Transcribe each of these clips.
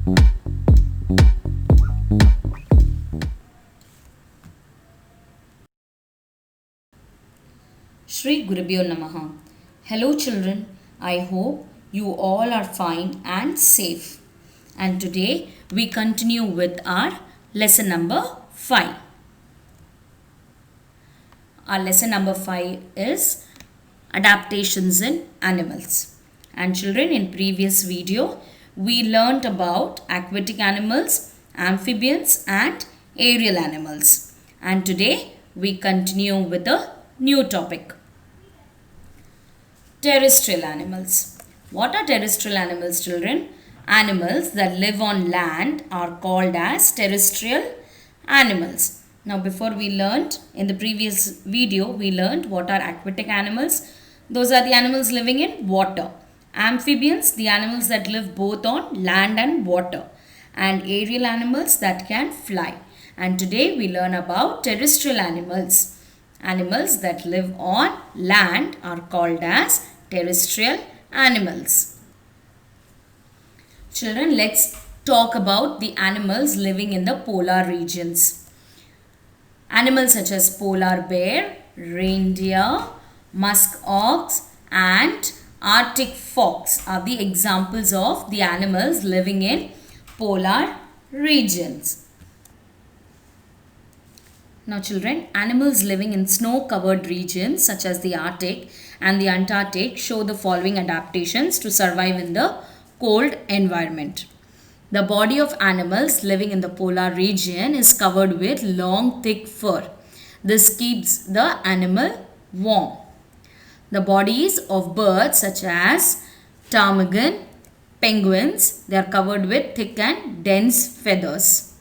Shri Gurubhyo Namaha. Hello children, I hope you all are fine and safe. And today we continue with our lesson number 5. Our lesson number 5 is adaptations in animals. And children, in previous video we learnt about aquatic animals, amphibians and aerial animals. And today we continue with a new topic. Terrestrial animals. What are terrestrial animals, children? Animals that live on land are called as terrestrial animals. Now, before we learned, in the previous video, we learned what are aquatic animals. Those are the animals living in water. Amphibians, the animals that live both on land and water. And aerial animals that can fly. And today we learn about terrestrial animals. Animals that live on land are called as terrestrial animals. Children, let's talk about the animals living in the polar regions. Animals such as polar bear, reindeer, musk ox and Arctic fox are the examples of the animals living in polar regions. Now children, animals living in snow-covered regions such as the Arctic and the Antarctic show the following adaptations to survive in the cold environment. The body of animals living in the polar region is covered with long thick fur. This keeps the animal warm. The bodies of birds such as ptarmigan, penguins, they are covered with thick and dense feathers.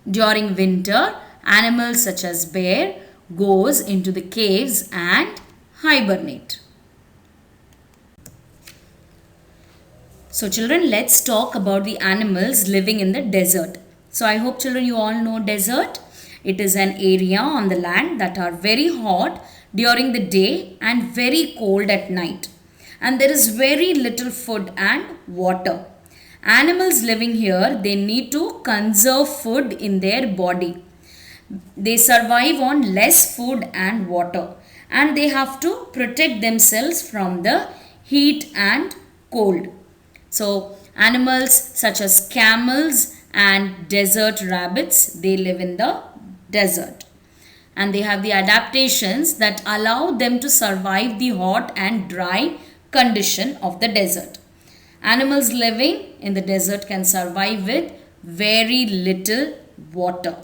During winter, animals such as bear goes into the caves and hibernate. So children, let's talk about the animals living in the desert. So I hope children you all know desert. It is an area on the land that are very hot during the day and very cold at night. And there is very little food and water. Animals living here, they need to conserve food in their body. They survive on less food and water, and they have to protect themselves from the heat and cold. So animals such as camels and desert rabbits, they live in the desert, and they have the adaptations that allow them to survive the hot and dry condition of the desert. Animals living in the desert can survive with very little water.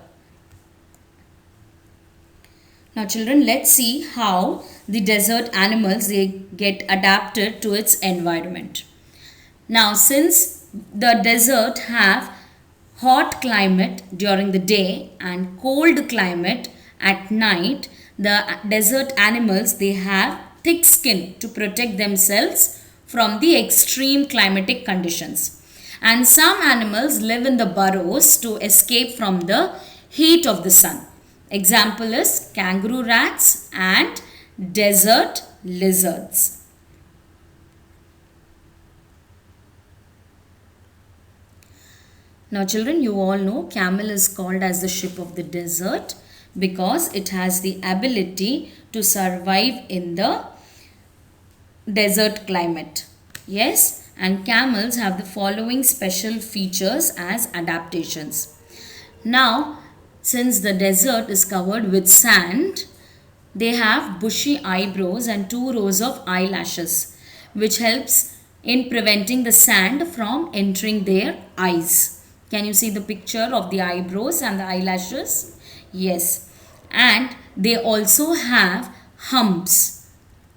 Now children, let's see how the desert animals they get adapted to its environment. Now since the desert have hot climate during the day and cold climate at night, the desert animals they have thick skin to protect themselves from the extreme climatic conditions. And some animals live in the burrows to escape from the heat of the sun. Example is kangaroo rats and desert lizards. Now children, you all know camel is called as the ship of the desert because it has the ability to survive in the desert climate. Yes, and camels have the following special features as adaptations. Now, since the desert is covered with sand, they have bushy eyebrows and 2 rows of eyelashes, which helps in preventing the sand from entering their eyes. Can you see the picture of the eyebrows and the eyelashes? Yes. And they also have humps.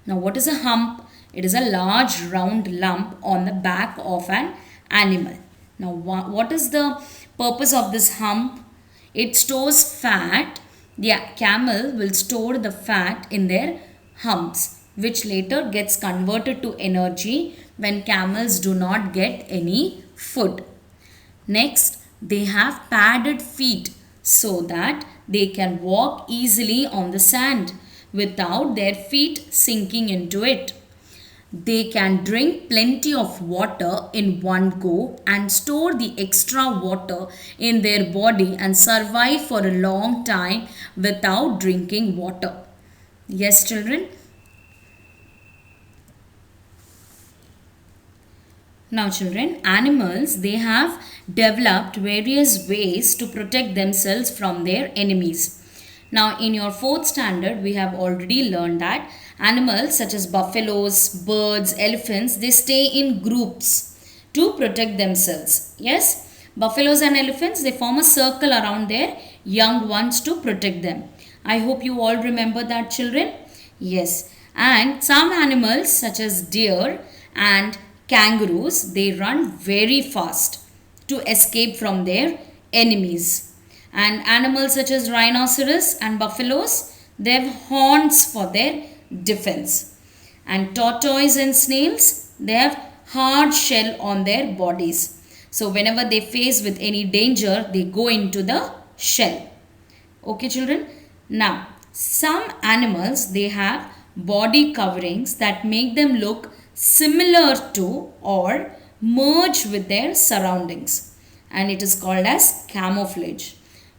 Now what is a hump? It is a large round lump on the back of an animal. Now what is the purpose of this hump? It stores fat. The camel will store the fat in their humps, which later gets converted to energy when camels do not get any food. Next, they have padded feet so that they can walk easily on the sand without their feet sinking into it. They can drink plenty of water in one go and store the extra water in their body and survive for a long time without drinking water. Yes, children? Now children, animals, they have developed various ways to protect themselves from their enemies. Now in your 4th standard, we have already learned that animals such as buffaloes, birds, elephants, they stay in groups to protect themselves. Yes, buffaloes and elephants, they form a circle around their young ones to protect them. I hope you all remember that, children. Yes, and some animals such as deer and kangaroos, they run very fast to escape from their enemies. And animals such as rhinoceros and buffaloes, they have horns for their defense. And tortoise and snails, they have hard shell on their bodies. So whenever they face with any danger, they go into the shell. Okay children. Now some animals, they have body coverings that make them look similar to or merge with their surroundings, and it is called as camouflage.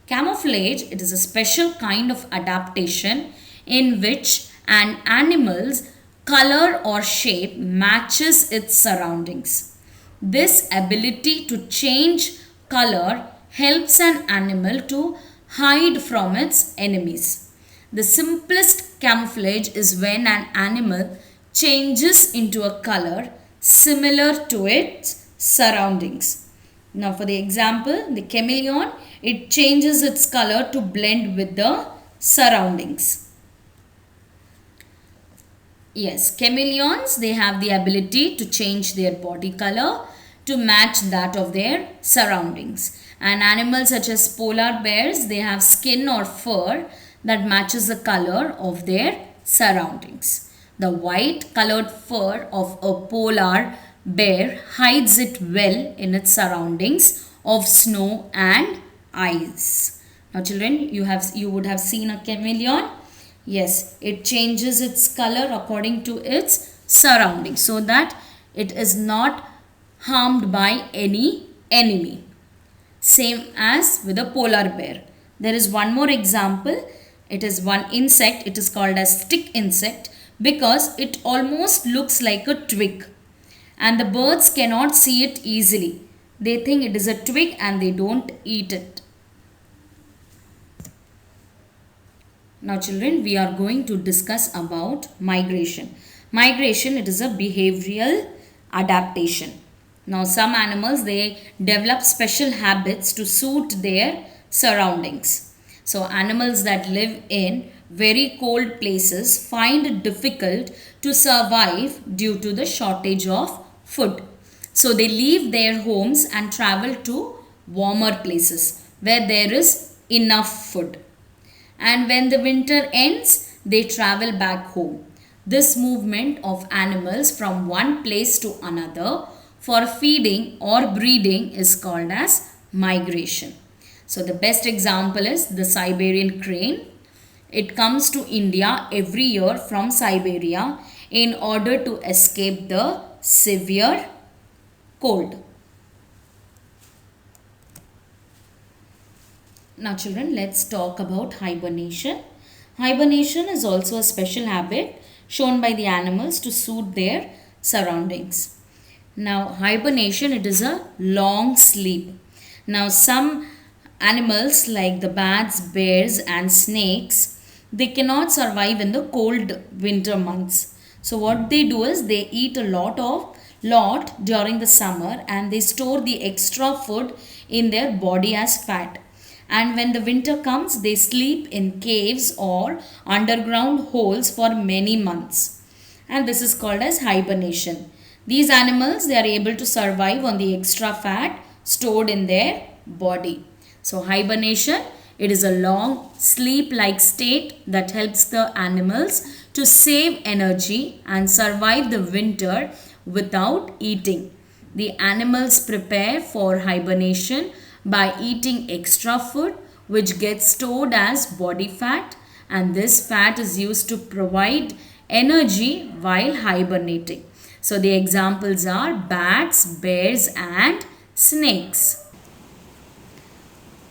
Camouflage, it is a special kind of adaptation in which an animal's color or shape matches its surroundings. This ability to change color helps an animal to hide from its enemies. The simplest camouflage is when an animal changes into a color similar to its surroundings. Now for the example, the chameleon, it changes its color to blend with the surroundings. Yes, chameleons, they have the ability to change their body color to match that of their surroundings. And animals such as polar bears, they have skin or fur that matches the color of their surroundings. The white colored fur of a polar bear hides it well in its surroundings of snow and ice. Now children, you would have seen a chameleon. Yes, it changes its color according to its surroundings so that it is not harmed by any enemy. Same as with a polar bear. There is one more example. It is one insect. It is called as stick insect because it almost looks like a twig. And the birds cannot see it easily. They think it is a twig and they don't eat it. Now children, we are going to discuss about migration. Migration, it is a behavioral adaptation. Now some animals, they develop special habits to suit their surroundings. So animals that live in very cold places find it difficult to survive due to the shortage of food. So they leave their homes and travel to warmer places where there is enough food. And when the winter ends, they travel back home. This movement of animals from one place to another for feeding or breeding is called as migration. So the best example is the Siberian crane. It comes to India every year from Siberia in order to escape the severe cold. Now children, let's talk about hibernation. Hibernation is also a special habit shown by the animals to suit their surroundings. Now hibernation, it is a long sleep. Now some animals like the bats, bears and snakes, they cannot survive in the cold winter months. So what they do is they eat a lot during the summer and they store the extra food in their body as fat. And when the winter comes, they sleep in caves or underground holes for many months. And this is called as hibernation. These animals, they are able to survive on the extra fat stored in their body. So hibernation, it is a long sleep-like state that helps the animals to save energy and survive the winter without eating. The animals prepare for hibernation by eating extra food which gets stored as body fat, and this fat is used to provide energy while hibernating. So the examples are bats, bears and snakes.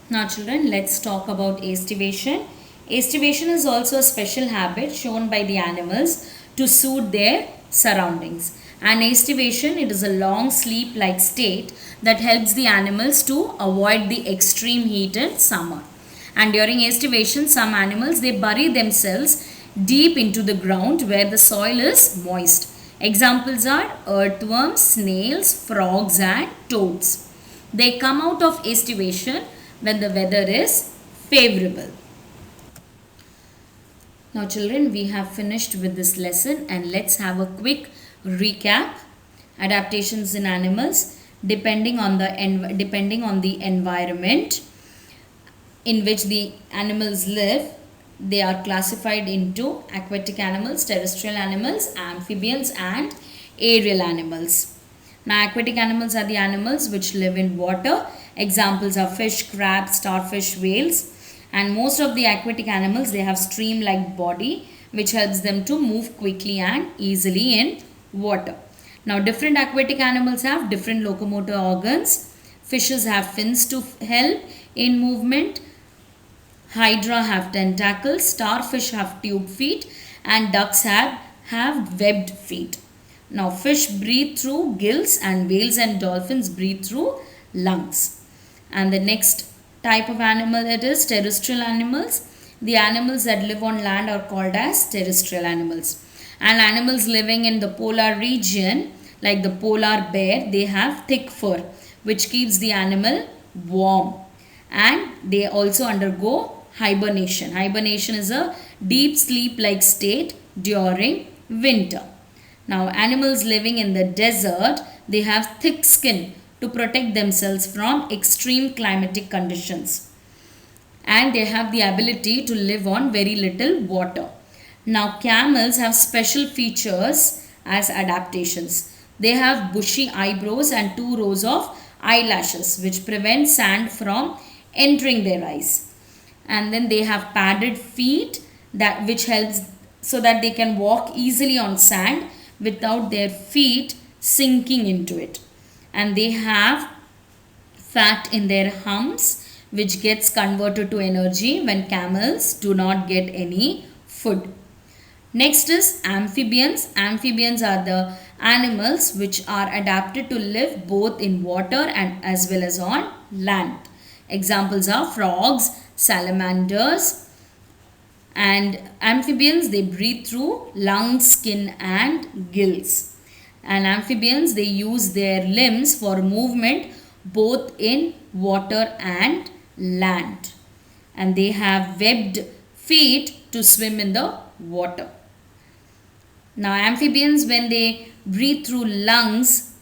Now children, let's talk about aestivation. Aestivation is also a special habit shown by the animals to suit their surroundings. And aestivation, it is a long sleep-like state that helps the animals to avoid the extreme heat in summer. And during aestivation, some animals, they bury themselves deep into the ground where the soil is moist. Examples are earthworms, snails, frogs and toads. They come out of aestivation when the weather is favorable. Now children, we have finished with this lesson and let's have a quick recap. Adaptations in animals depending on the environment in which the animals live. They are classified into aquatic animals, terrestrial animals, amphibians and aerial animals. Now aquatic animals are the animals which live in water. Examples are fish, crabs, starfish, whales. And most of the aquatic animals, they have stream-like body which helps them to move quickly and easily in water. Now different aquatic animals have different locomotor organs. Fishes have fins to help in movement. Hydra have tentacles, starfish have tube feet and ducks have webbed feet. Now fish breathe through gills and whales and dolphins breathe through lungs. And the next type of animal, it is terrestrial animals. The animals that live on land are called as terrestrial animals. And animals living in the polar region like the polar bear, they have thick fur which keeps the animal warm. And they also undergo hibernation. Hibernation is a deep sleep-like state during winter. Now animals living in the desert, they have thick skin to protect themselves from extreme climatic conditions. And they have the ability to live on very little water. Now camels have special features as adaptations. They have bushy eyebrows and 2 rows of eyelashes which prevent sand from entering their eyes. And then they have padded feet which helps so that they can walk easily on sand without their feet sinking into it. And they have fat in their humps which gets converted to energy when camels do not get any food. Next is amphibians. Amphibians are the animals which are adapted to live both in water and as well as on land. Examples are frogs, salamanders, and amphibians, they breathe through lungs, skin and gills. And amphibians, they use their limbs for movement both in water and land. And they have webbed feet to swim in the water. Now amphibians, when they breathe through lungs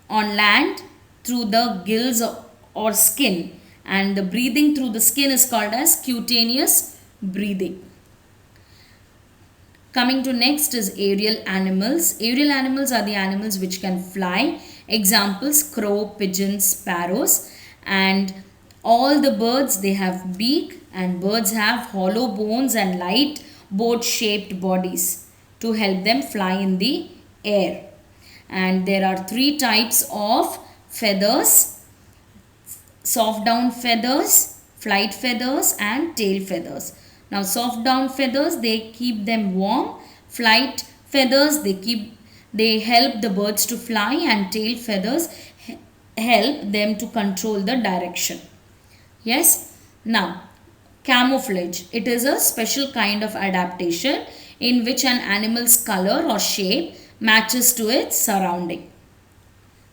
on land through the gills or skin, and the breathing through the skin is called as cutaneous breathing. Coming to next is aerial animals. Aerial animals are the animals which can fly. Examples, crow, pigeons, sparrows. And all the birds, they have beak, and birds have hollow bones and light boat-shaped bodies to help them fly in the air. And there are 3 types of feathers: soft down feathers, flight feathers and tail feathers. Now soft down feathers, they keep them warm. Flight feathers, they help the birds to fly, and tail feathers help them to control the direction. Yes. Now camouflage, it is a special kind of adaptation in which an animal's color or shape matches to its surrounding.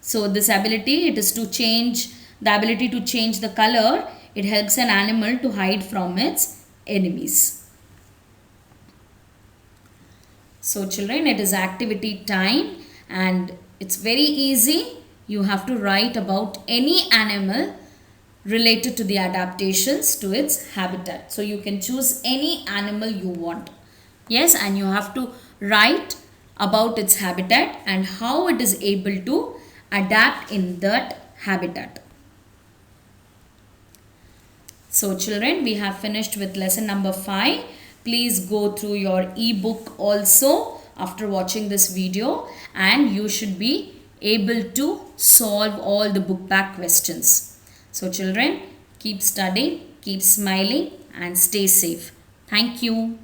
So this ability, it is to change the ability to change the color. It helps an animal to hide from its enemies. So children, it is activity time and it's very easy. You have to write about any animal related to the adaptations to its habitat. So you can choose any animal you want. Yes, and you have to write about its habitat and how it is able to adapt in that habitat. So children, we have finished with lesson number 5. Please go through your e-book also after watching this video, and you should be able to solve all the book back questions. So children, keep studying, keep smiling and stay safe. Thank you.